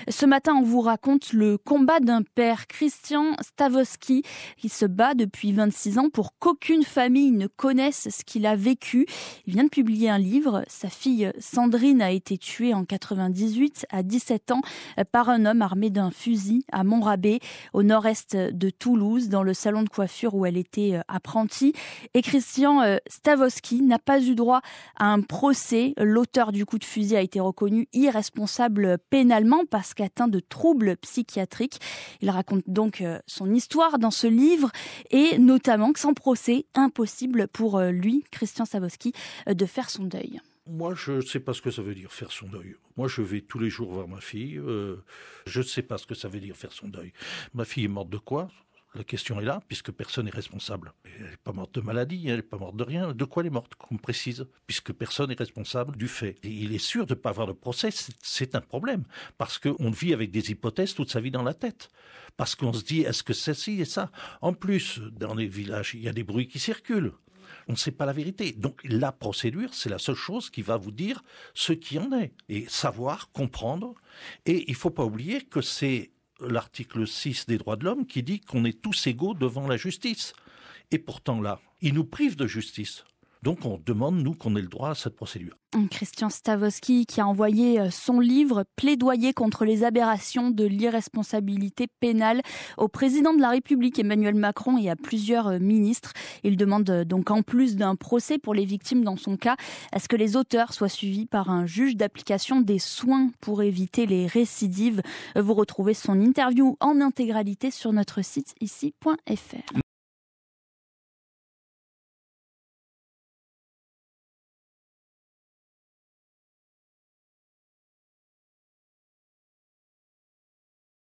Ce matin, on vous raconte le combat d'un père, Christian Stavovsky, qui se bat depuis 26 ans pour qu'aucune famille ne connaisse ce qu'il a vécu. Il vient de publier un livre. Sa fille Sandrine a été tuée en 98 à 17 ans par un homme armé d'un fusil à Montrabé, au nord-est de Toulouse, dans le salon de coiffure où elle était apprentie. Et Christian Stavovsky n'a pas eu droit à un procès. L'auteur du coup de fusil a été reconnu irresponsable pénalement parce qu'atteint de troubles psychiatriques. Il raconte donc son histoire dans ce livre et notamment que sans procès, impossible pour lui, Christian Stavovsky, de faire son deuil. Moi, je ne sais pas ce que ça veut dire faire son deuil. Moi, je vais tous les jours voir ma fille. Je ne sais pas ce que ça veut dire faire son deuil. Ma fille est morte de quoi ? La question est là, puisque personne n'est responsable. Elle n'est pas morte de maladie, elle n'est pas morte de rien. De quoi elle est morte, qu'on précise ? Puisque personne n'est responsable du fait. Et il est sûr de ne pas avoir de procès, c'est un problème. Parce qu'on vit avec des hypothèses toute sa vie dans la tête. Parce qu'on se dit, est-ce que c'est ci et ça ? En plus, dans les villages, il y a des bruits qui circulent. On ne sait pas la vérité. Donc la procédure, c'est la seule chose qui va vous dire ce qui en est. Et savoir, comprendre. Et il ne faut pas oublier que c'est l'article 6 des droits de l'homme qui dit qu'on est tous égaux devant la justice. Et pourtant là, il nous prive de justice. Donc on demande, nous, qu'on ait le droit à cette procédure. Christian Stavovsky qui a envoyé son livre « Plaidoyer contre les aberrations de l'irresponsabilité pénale » au président de la République Emmanuel Macron et à plusieurs ministres. Il demande donc, en plus d'un procès pour les victimes dans son cas, à ce que les auteurs soient suivis par un juge d'application des soins pour éviter les récidives. Vous retrouvez son interview en intégralité sur notre site ici.fr.